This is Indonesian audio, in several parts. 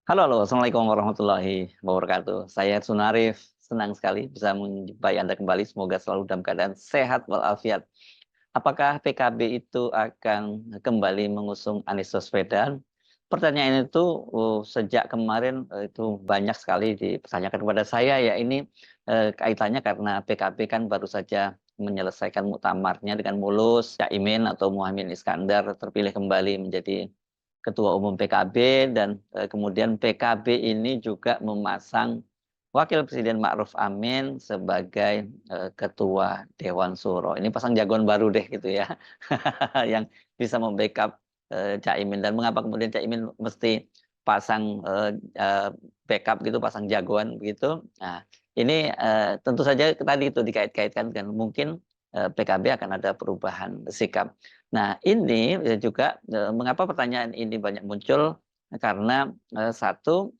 Halo, halo. Assalamualaikum warahmatullahi wabarakatuh. Saya Sunarif, senang sekali bisa menjumpai Anda kembali. Semoga selalu dalam keadaan sehat walafiat. Apakah PKB itu akan kembali mengusung Anies Baswedan? Pertanyaan itu sejak kemarin itu banyak sekali dipertanyakan kepada saya ya. Ini kaitannya karena PKB kan baru saja menyelesaikan muktamarnya dengan mulus. Caimin atau Muhaimin Iskandar terpilih kembali menjadi Ketua Umum PKB dan kemudian PKB ini juga memasang Wakil Presiden Ma'ruf Amin sebagai Ketua Dewan Suro. Ini pasang jagoan baru deh gitu ya, yang bisa membackup Caimin. Dan mengapa kemudian Caimin mesti pasang backup gitu, pasang jagoan begitu? Nah, ini tentu saja tadi itu dikait-kaitkan dengan mungkin PKB akan ada perubahan sikap. Nah, ini juga mengapa pertanyaan ini banyak muncul, karena satu,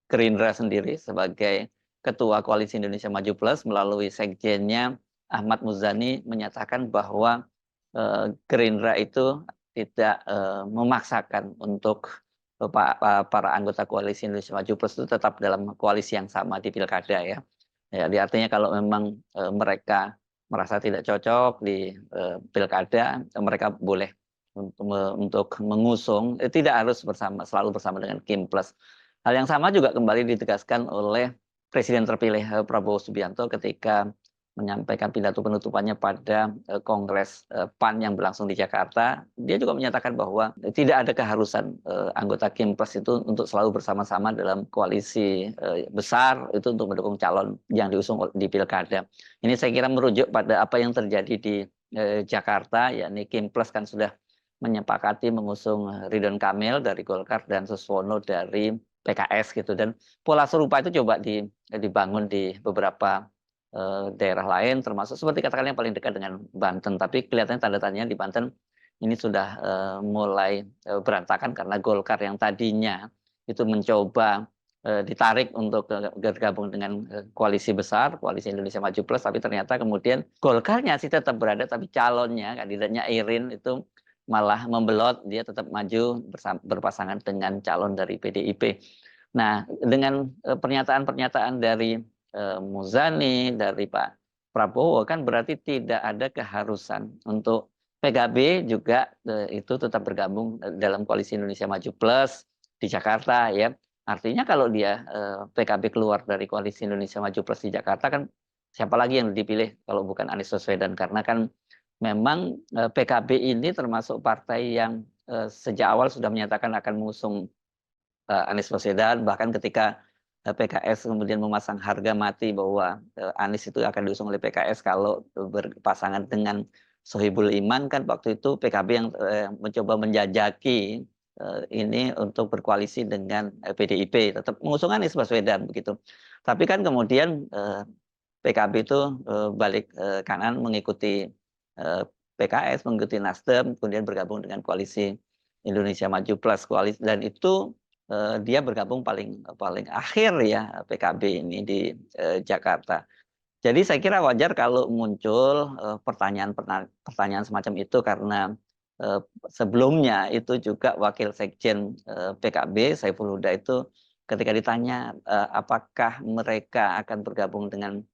Gerindra sendiri sebagai Ketua Koalisi Indonesia Maju Plus melalui sekjennya Ahmad Muzani menyatakan bahwa Gerindra itu tidak memaksakan untuk para anggota Koalisi Indonesia Maju Plus itu tetap dalam koalisi yang sama di pilkada ya. Ya, artinya kalau memang mereka merasa tidak cocok di pilkada, mereka boleh untuk mengusung, tidak harus selalu bersama dengan Kim Plus. Hal yang sama juga kembali ditegaskan oleh Presiden terpilih Prabowo Subianto ketika menyampaikan pidato penutupannya pada Kongres PAN yang berlangsung di Jakarta. Dia juga menyatakan bahwa tidak ada keharusan anggota Kim Plus itu untuk selalu bersama-sama dalam koalisi besar itu untuk mendukung calon yang diusung di pilkada. Ini saya kira merujuk pada apa yang terjadi di Jakarta, yakni Kim Plus kan sudah menyepakati mengusung Ridwan Kamil dari Golkar dan Suswono dari PKS gitu, dan pola serupa itu coba dibangun di beberapa daerah lain, termasuk seperti katakan yang paling dekat dengan Banten, tapi kelihatannya tanda tanya di Banten ini sudah mulai berantakan karena Golkar yang tadinya itu mencoba ditarik untuk bergabung dengan koalisi besar, koalisi Indonesia Maju Plus, tapi ternyata kemudian Golkarnya sih tetap berada, tapi calonnya, kandidatnya Irin itu malah membelot, dia tetap maju berpasangan dengan calon dari PDIP. Nah, dengan pernyataan-pernyataan dari Muzani, dari Pak Prabowo, kan berarti tidak ada keharusan untuk PKB juga itu tetap bergabung dalam koalisi Indonesia Maju Plus di Jakarta ya. Artinya kalau dia PKB keluar dari koalisi Indonesia Maju Plus di Jakarta, kan siapa lagi yang dipilih kalau bukan Anies Baswedan, karena kan memang PKB ini termasuk partai yang sejak awal sudah menyatakan akan mengusung Anies Baswedan, bahkan ketika PKS kemudian memasang harga mati bahwa Anies itu akan diusung oleh PKS kalau berpasangan dengan Sohibul Iman, kan waktu itu PKB yang mencoba menjajaki ini untuk berkoalisi dengan PDIP, tetap mengusung Anies Baswedan begitu. Tapi kan kemudian PKB itu balik kanan mengikuti PKS, mengikuti Nasdem, kemudian bergabung dengan koalisi Indonesia Maju Plus, koalisi, dan itu dia bergabung paling paling akhir ya PKB ini di Jakarta. Jadi saya kira wajar kalau muncul pertanyaan semacam itu, karena sebelumnya itu juga Wakil Sekjen PKB Saiful Huda itu ketika ditanya apakah mereka akan bergabung dengan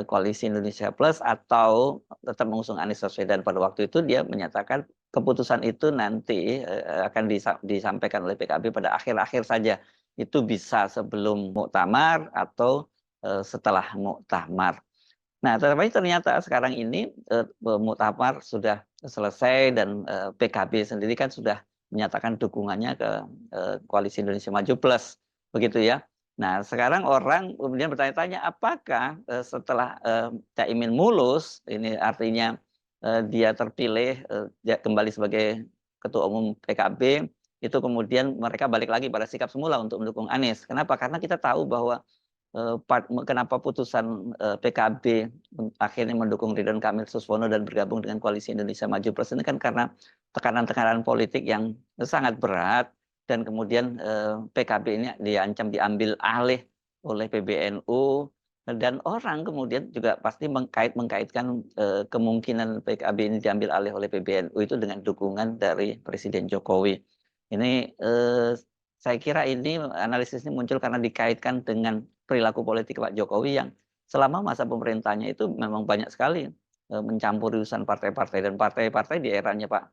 koalisi Indonesia Plus atau tetap mengusung Anies Baswedan, pada waktu itu dia menyatakan keputusan itu nanti akan disampaikan oleh PKB pada akhir-akhir saja. Itu bisa sebelum muktamar atau setelah muktamar. Nah, tetapi ternyata sekarang ini muktamar sudah selesai dan PKB sendiri kan sudah menyatakan dukungannya ke Koalisi Indonesia Maju Plus, begitu ya. Nah, sekarang orang kemudian bertanya-tanya apakah setelah Caimin mulus, ini artinya dia terpilih kembali sebagai Ketua Umum PKB, itu kemudian mereka balik lagi pada sikap semula untuk mendukung Anies. Kenapa? Karena kita tahu bahwa kenapa putusan PKB akhirnya mendukung Ridwan Kamil Suswono dan bergabung dengan Koalisi Indonesia Maju Plus ini kan karena tekanan-tekanan politik yang sangat berat, dan kemudian PKB ini diancam diambil alih oleh PBNU, dan orang kemudian juga pasti mengkaitkan kemungkinan PKB ini diambil alih oleh PBNU itu dengan dukungan dari Presiden Jokowi. Ini saya kira ini analisis ini muncul karena dikaitkan dengan perilaku politik Pak Jokowi yang selama masa pemerintahnya itu memang banyak sekali mencampuri urusan partai-partai, dan partai-partai di eranya Pak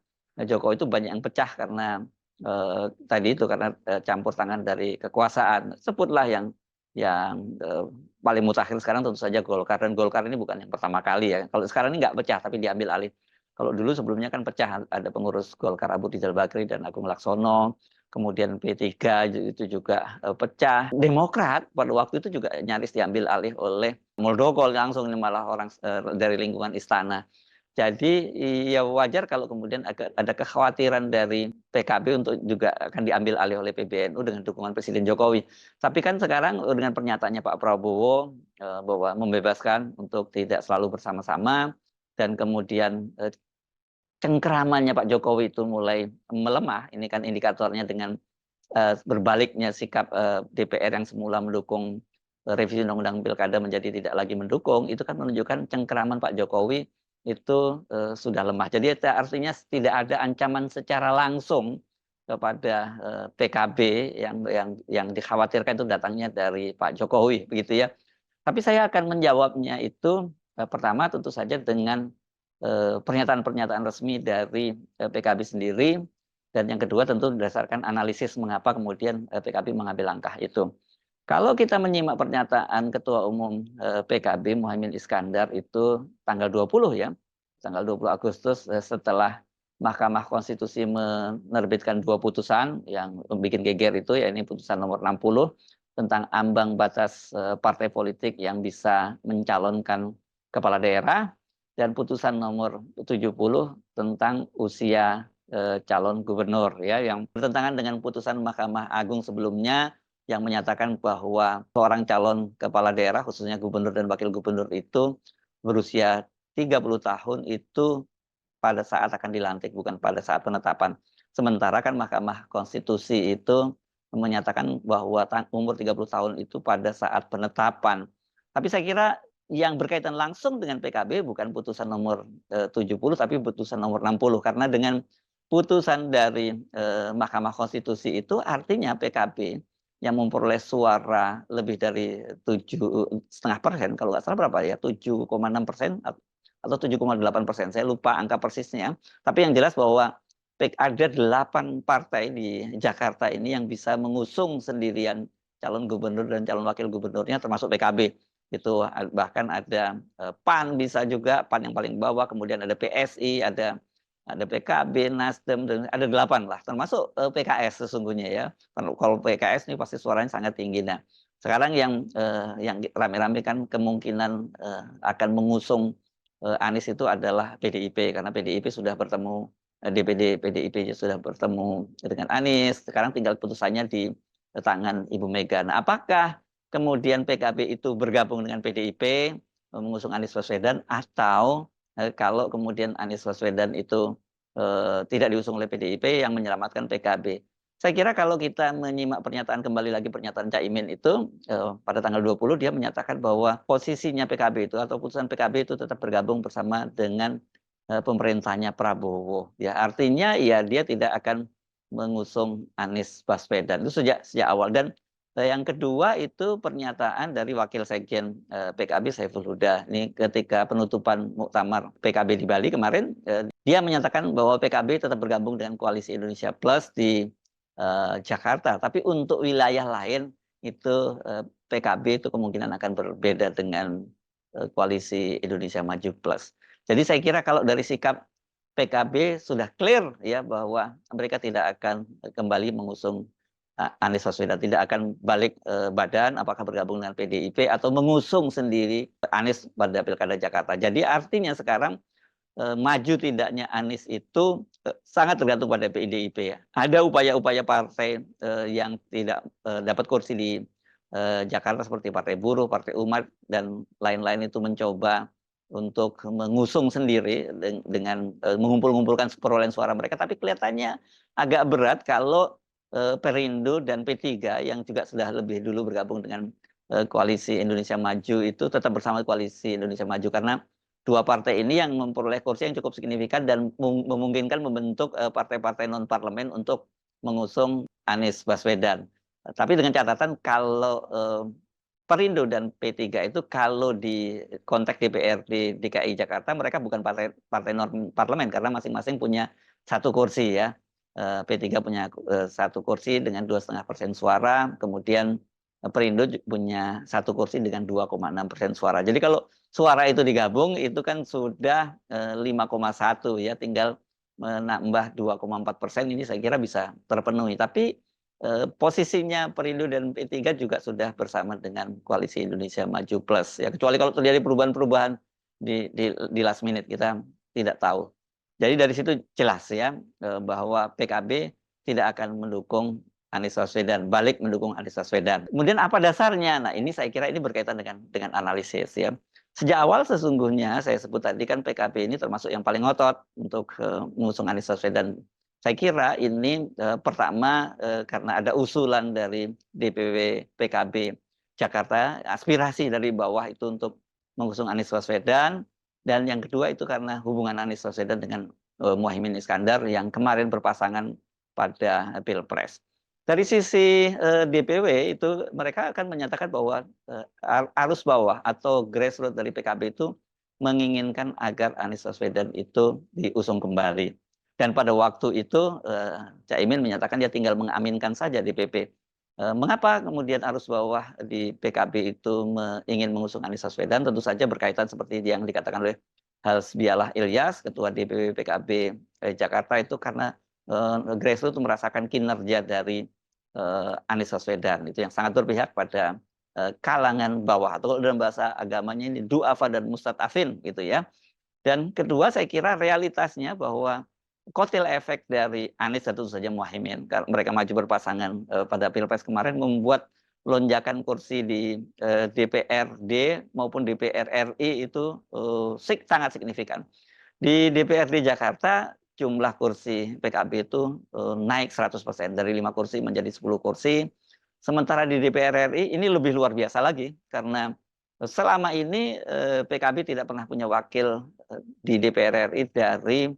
Jokowi itu banyak yang pecah karena tadi itu karena campur tangan dari kekuasaan. Sebutlah yang paling mutakhir sekarang tentu saja Golkar, dan Golkar ini bukan yang pertama kali ya. Kalau sekarang ini nggak pecah tapi diambil alih. Kalau dulu sebelumnya kan pecah, ada pengurus Golkar Abu Rizal Bakri dan Agung Laksono, kemudian P3 itu juga pecah. Demokrat pada waktu itu juga nyaris diambil alih oleh Muldoko langsung, ini malah orang dari lingkungan istana. Jadi ya wajar kalau kemudian ada kekhawatiran dari PKB untuk juga akan diambil alih oleh PBNU dengan dukungan Presiden Jokowi. Tapi kan sekarang dengan pernyataannya Pak Prabowo bahwa membebaskan untuk tidak selalu bersama-sama, dan kemudian cengkeramannya Pak Jokowi itu mulai melemah. Ini kan indikatornya dengan berbaliknya sikap DPR yang semula mendukung revisi Undang-Undang Pilkada menjadi tidak lagi mendukung, itu kan menunjukkan cengkeraman Pak Jokowi itu sudah lemah. Jadi artinya tidak ada ancaman secara langsung kepada PKB yang dikhawatirkan itu datangnya dari Pak Jokowi, begitu ya. Tapi saya akan menjawabnya itu pertama tentu saja dengan pernyataan-pernyataan resmi dari PKB sendiri, dan yang kedua tentu berdasarkan analisis mengapa kemudian PKB mengambil langkah itu. Kalau kita menyimak pernyataan Ketua Umum PKB Muhaimin Iskandar itu tanggal 20 ya, tanggal 20 Agustus setelah Mahkamah Konstitusi menerbitkan 2 putusan yang bikin geger itu, ya ini putusan nomor 60 tentang ambang batas partai politik yang bisa mencalonkan kepala daerah, dan putusan nomor 70 tentang usia calon gubernur ya, yang bertentangan dengan putusan Mahkamah Agung sebelumnya yang menyatakan bahwa seorang calon kepala daerah khususnya gubernur dan wakil gubernur itu berusia 30 tahun itu pada saat akan dilantik, bukan pada saat penetapan. Sementara kan Mahkamah Konstitusi itu menyatakan bahwa umur 30 tahun itu pada saat penetapan. Tapi saya kira yang berkaitan langsung dengan PKB bukan putusan nomor 70 tapi putusan nomor 60, karena dengan putusan dari Mahkamah Konstitusi itu artinya PKB yang memperoleh suara lebih dari 7,5%, kalau nggak salah berapa ya, 7,6% atau 7,8%, saya lupa angka persisnya. Tapi yang jelas bahwa ada 8 partai di Jakarta ini yang bisa mengusung sendirian calon gubernur dan calon wakil gubernurnya, termasuk PKB. Itu bahkan ada PAN bisa juga, PAN yang paling bawah, kemudian ada PSI, ada PKB, Nasdem, dan ada 8 lah, termasuk PKS sesungguhnya ya. Kalau PKS ini pasti suaranya sangat tinggi. Nah, sekarang yang rame-rame kan kemungkinan akan mengusung Anies itu adalah PDIP, karena PDIP sudah bertemu, DPD PDIP sudah bertemu dengan Anies, sekarang tinggal putusannya di tangan Ibu Mega. Nah, apakah kemudian PKB itu bergabung dengan PDIP mengusung Anies Baswedan, atau kalau kemudian Anies Baswedan itu tidak diusung oleh PDIP yang menyelamatkan PKB? Saya kira kalau kita menyimak pernyataan, kembali lagi pernyataan Caimin itu pada tanggal 20, dia menyatakan bahwa posisinya PKB itu atau putusan PKB itu tetap bergabung bersama dengan pemerintahnya Prabowo. Ya, artinya ya dia tidak akan mengusung Anies Baswedan itu sejak awal. Dan yang kedua itu pernyataan dari Wakil Sekjen PKB Saiful Huda. Ini ketika penutupan muktamar PKB di Bali kemarin, dia menyatakan bahwa PKB tetap bergabung dengan Koalisi Indonesia Plus di Jakarta, tapi untuk wilayah lain itu PKB itu kemungkinan akan berbeda dengan Koalisi Indonesia Maju Plus. Jadi saya kira kalau dari sikap PKB sudah clear ya bahwa mereka tidak akan kembali mengusung Anies Baswedan, tidak akan balik badan apakah bergabung dengan PDIP atau mengusung sendiri Anies pada Pilkada Jakarta. Jadi artinya sekarang maju tidaknya Anies itu sangat tergantung pada PDIP ya. Ada upaya-upaya partai yang tidak dapat kursi di Jakarta seperti Partai Buruh, Partai Umat, dan lain-lain itu mencoba untuk mengusung sendiri dengan mengumpulkan perolehan suara mereka. Tapi kelihatannya agak berat kalau Perindo dan P3 yang juga sudah lebih dulu bergabung dengan Koalisi Indonesia Maju itu tetap bersama Koalisi Indonesia Maju, karena dua partai ini yang memperoleh kursi yang cukup signifikan dan memungkinkan membentuk partai-partai non-parlemen untuk mengusung Anies Baswedan. Tapi dengan catatan kalau Perindo dan P3 itu kalau di konteks DPRD DKI Jakarta mereka bukan partai non parlemen karena masing-masing punya satu kursi ya. P3 punya satu kursi dengan 2,5% suara, kemudian Perindo punya satu kursi dengan 2,6% suara. Jadi kalau suara itu digabung itu kan sudah 5,1 ya, tinggal menambah 2,4% ini saya kira bisa terpenuhi. Tapi posisinya Perindo dan P3 juga sudah bersama dengan Koalisi Indonesia Maju Plus ya, kecuali kalau terjadi perubahan-perubahan di last minute, kita tidak tahu. Jadi dari situ jelas ya bahwa PKB tidak akan mendukung Anies Baswedan, balik mendukung Anies Baswedan. Kemudian apa dasarnya? Nah, ini saya kira ini berkaitan dengan analisis ya. Sejak awal sesungguhnya saya sebut tadi kan PKB ini termasuk yang paling ngotot untuk mengusung Anies Baswedan. Saya kira ini pertama karena ada usulan dari DPW PKB Jakarta, aspirasi dari bawah itu untuk mengusung Anies Baswedan, dan yang kedua itu karena hubungan Anies Baswedan dengan Muhaimin Iskandar yang kemarin berpasangan pada Pilpres. Dari sisi DPW itu mereka akan menyatakan bahwa arus bawah atau grassroots dari PKB itu menginginkan agar Anies Baswedan itu diusung kembali. Dan pada waktu itu Caimin menyatakan dia tinggal mengaminkan saja DPP. Mengapa kemudian arus bawah di PKB itu ingin mengusung Anies Baswedan? Tentu saja berkaitan seperti yang dikatakan oleh Hasbialah Ilyas, Ketua DPW PKB Jakarta, itu karena grassroots merasakan kinerja dari Anies Baswedan itu yang sangat berpihak pada kalangan bawah, atau dalam bahasa agamanya ini du'afa dan mustadafin gitu ya. Dan kedua saya kira realitasnya bahwa kotel efek dari Anies tentu saja Muhaimin, mereka maju berpasangan pada Pilpres kemarin membuat lonjakan kursi di DPRD maupun DPR RI itu sangat signifikan. Di DPRD Jakarta jumlah kursi PKB itu naik 100%, dari 5 kursi menjadi 10 kursi. Sementara di DPR RI ini lebih luar biasa lagi karena selama ini PKB tidak pernah punya wakil di DPR RI dari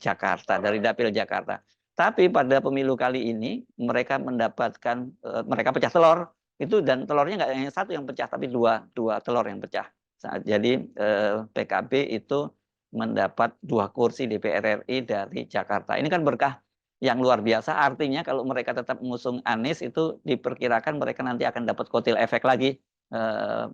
Jakarta, dari Dapil Jakarta. Tapi pada pemilu kali ini mereka mendapatkan, mereka pecah telur itu, dan telurnya nggak hanya satu yang pecah, tapi dua telur yang pecah. Jadi PKB itu mendapat 2 kursi DPR RI dari Jakarta. Ini kan berkah yang luar biasa. Artinya kalau mereka tetap mengusung Anies itu diperkirakan mereka nanti akan dapat kotil efek lagi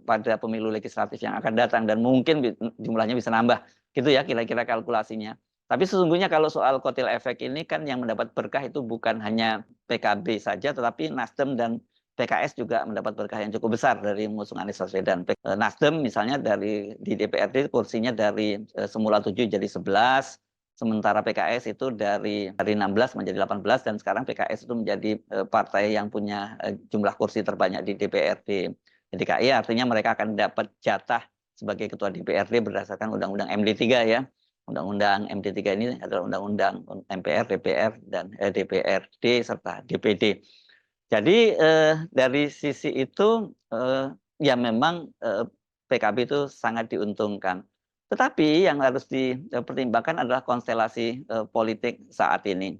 pada pemilu legislatif yang akan datang, dan mungkin jumlahnya bisa nambah. Gitu ya kira-kira kalkulasinya. Tapi sesungguhnya kalau soal kotil efek ini kan yang mendapat berkah itu bukan hanya PKB saja, tetapi Nasdem dan PKS juga mendapat berkah yang cukup besar dari mengusung Anies Baswedan. Nasdem misalnya di DPRD kursinya dari semula 7 jadi 11, sementara PKS itu dari 16 menjadi 18, dan sekarang PKS itu menjadi partai yang punya jumlah kursi terbanyak di DPRD DKI. Artinya mereka akan dapat jatah sebagai ketua DPRD berdasarkan Undang-Undang MD3 ya. Undang-Undang MD3 ini adalah undang-undang MPR, DPR, dan DPRD serta DPD. Jadi dari sisi itu ya memang PKB itu sangat diuntungkan. Tetapi yang harus dipertimbangkan adalah konstelasi politik saat ini.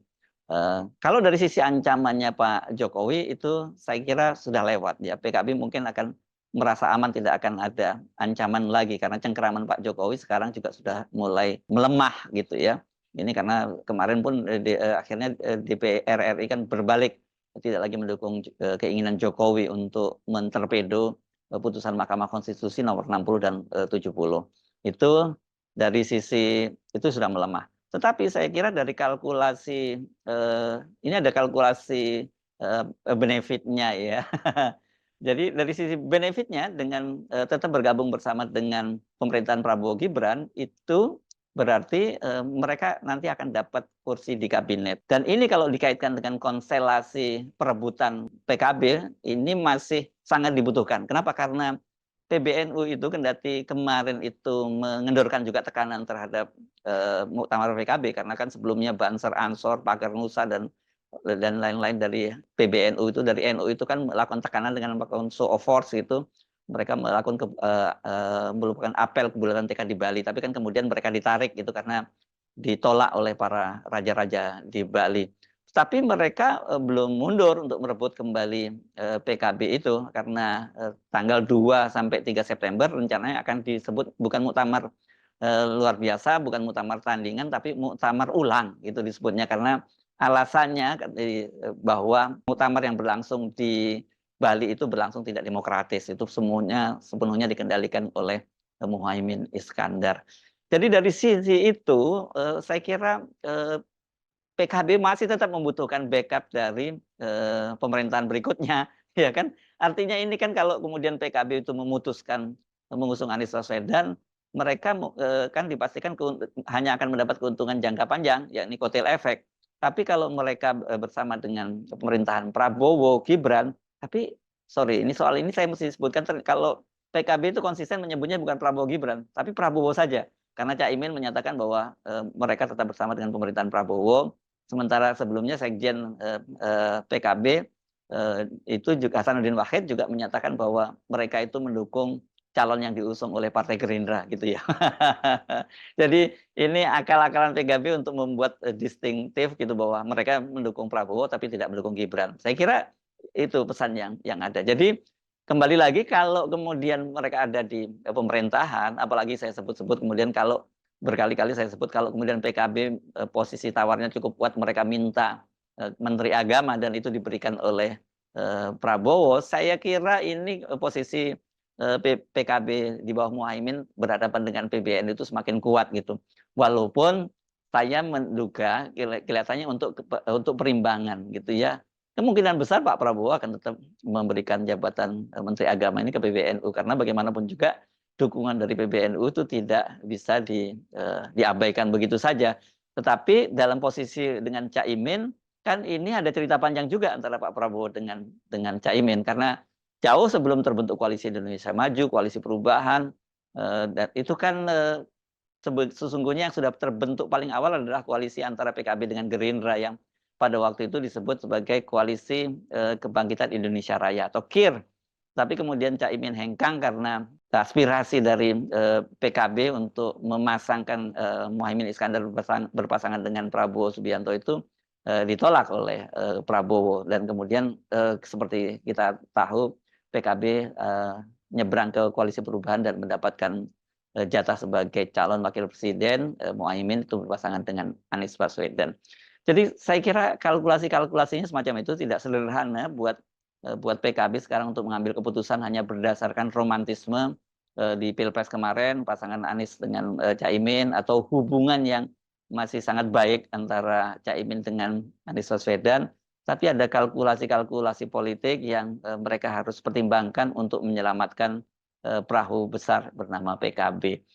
Kalau dari sisi ancamannya Pak Jokowi itu saya kira sudah lewat ya. PKB mungkin akan merasa aman, tidak akan ada ancaman lagi karena cengkeraman Pak Jokowi sekarang juga sudah mulai melemah gitu ya. Ini karena kemarin pun akhirnya DPR RI kan berbalik, tidak lagi mendukung keinginan Jokowi untuk mentorpedo putusan Mahkamah Konstitusi nomor 60 dan 70. Itu dari sisi itu sudah melemah. Tetapi saya kira dari kalkulasi ini ada kalkulasi benefitnya ya. Jadi dari sisi benefitnya dengan tetap bergabung bersama dengan pemerintahan Prabowo Gibran itu berarti mereka nanti akan dapat kursi di kabinet. Dan ini kalau dikaitkan dengan konstelasi perebutan PKB ini masih sangat dibutuhkan. Kenapa? Karena PBNU itu kendati kemarin itu mengendorkan juga tekanan terhadap muktamar PKB karena kan sebelumnya Banser Ansor, Pagar Nusa dan lain-lain dari PBNU itu, dari NU itu kan melakukan tekanan dengan melakukan show of force itu. Mereka melakukan merupakan apel kebulatan TK di Bali, tapi kan kemudian mereka ditarik gitu karena ditolak oleh para raja-raja di Bali. Tapi mereka belum mundur untuk merebut kembali PKB itu karena tanggal 2 sampai 3 September rencananya akan disebut bukan muktamar luar biasa, bukan muktamar tandingan, tapi muktamar ulang gitu disebutnya karena alasannya bahwa muktamar yang berlangsung di Bali itu berlangsung tidak demokratis, itu sepenuhnya dikendalikan oleh Muhaimin Iskandar. Jadi dari sisi itu saya kira PKB masih tetap membutuhkan backup dari pemerintahan berikutnya, ya kan? Artinya ini kan kalau kemudian PKB itu memutuskan mengusung Anies Baswedan, mereka kan dipastikan hanya akan mendapat keuntungan jangka panjang, yakni kotel efek. Tapi kalau mereka bersama dengan pemerintahan Prabowo, Gibran, tapi sorry, ini soal ini saya mesti sebutkan kalau PKB itu konsisten menyebutnya bukan Prabowo Gibran, tapi Prabowo saja. Karena Cak Imin menyatakan bahwa mereka tetap bersama dengan pemerintahan Prabowo. Sementara sebelumnya Sekjen PKB itu juga Hasanuddin Wahid juga menyatakan bahwa mereka itu mendukung calon yang diusung oleh Partai Gerindra gitu ya. Jadi ini akal-akalan PKB untuk membuat distintif gitu bahwa mereka mendukung Prabowo tapi tidak mendukung Gibran. Saya kira itu pesan yang ada. Jadi kembali lagi kalau kemudian mereka ada di pemerintahan, apalagi saya sebut-sebut kemudian kalau berkali-kali saya sebut kalau kemudian PKB posisi tawarnya cukup kuat, mereka minta Menteri Agama dan itu diberikan oleh Prabowo, saya kira ini posisi PKB di bawah Muhaimin berhadapan dengan PBN itu semakin kuat gitu. Walaupun saya menduga kelihatannya untuk perimbangan gitu ya. Kemungkinan besar Pak Prabowo akan tetap memberikan jabatan Menteri Agama ini ke PBNU karena bagaimanapun juga dukungan dari PBNU itu tidak bisa diabaikan begitu saja. Tetapi dalam posisi dengan Cak Imin, kan ini ada cerita panjang juga antara Pak Prabowo dengan Cak Imin. Karena jauh sebelum terbentuk Koalisi Indonesia Maju, Koalisi Perubahan, dan itu kan sesungguhnya yang sudah terbentuk paling awal adalah koalisi antara PKB dengan Gerindra yang pada waktu itu disebut sebagai Koalisi Kebangkitan Indonesia Raya atau KIR. Tapi kemudian Cak Imin hengkang karena aspirasi dari PKB untuk memasangkan Muhaimin Iskandar berpasangan dengan Prabowo Subianto itu ditolak oleh Prabowo dan kemudian seperti kita tahu PKB nyebrang ke Koalisi Perubahan dan mendapatkan jatah sebagai calon wakil presiden, Muhaimin itu berpasangan dengan Anies Baswedan. Jadi saya kira kalkulasinya semacam itu tidak sederhana buat PKB sekarang untuk mengambil keputusan hanya berdasarkan romantisme di Pilpres kemarin, pasangan Anies dengan Caimin, atau hubungan yang masih sangat baik antara Caimin dengan Anies Baswedan, tapi ada kalkulasi-kalkulasi politik yang mereka harus pertimbangkan untuk menyelamatkan perahu besar bernama PKB.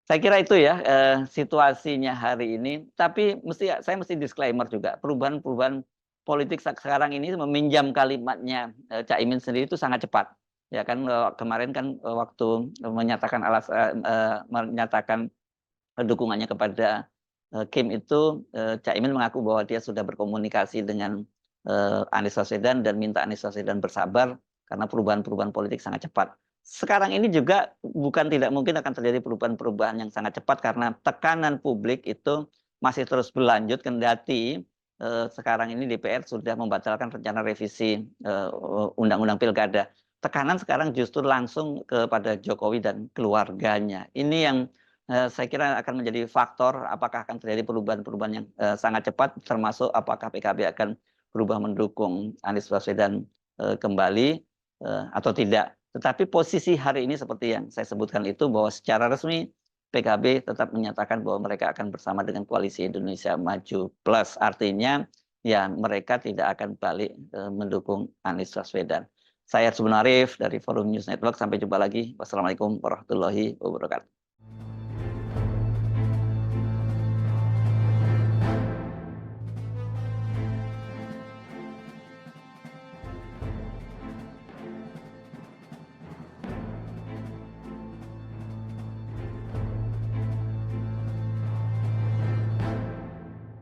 Saya kira itu ya situasinya hari ini. Tapi saya mesti disclaimer juga. Perubahan-perubahan politik sekarang ini meminjam kalimatnya Cak Imin sendiri itu sangat cepat. Ya kan kemarin kan waktu menyatakan dukungannya kepada Kim itu Cak Imin mengaku bahwa dia sudah berkomunikasi dengan Anies Baswedan dan minta Anies Baswedan bersabar karena perubahan-perubahan politik sangat cepat. Sekarang ini juga bukan tidak mungkin akan terjadi perubahan-perubahan yang sangat cepat karena tekanan publik itu masih terus berlanjut kendati sekarang ini DPR sudah membatalkan rencana revisi Undang-Undang Pilkada. Tekanan sekarang justru langsung kepada Jokowi dan keluarganya. Ini yang saya kira akan menjadi faktor apakah akan terjadi perubahan-perubahan yang sangat cepat, termasuk apakah PKB akan berubah mendukung Anies Baswedan kembali atau tidak. Tetapi posisi hari ini seperti yang saya sebutkan itu bahwa secara resmi PKB tetap menyatakan bahwa mereka akan bersama dengan Koalisi Indonesia Maju Plus. Artinya ya mereka tidak akan balik mendukung Anies Baswedan. Saya Arif dari Forum News Network. Sampai jumpa lagi. Wassalamualaikum warahmatullahi wabarakatuh.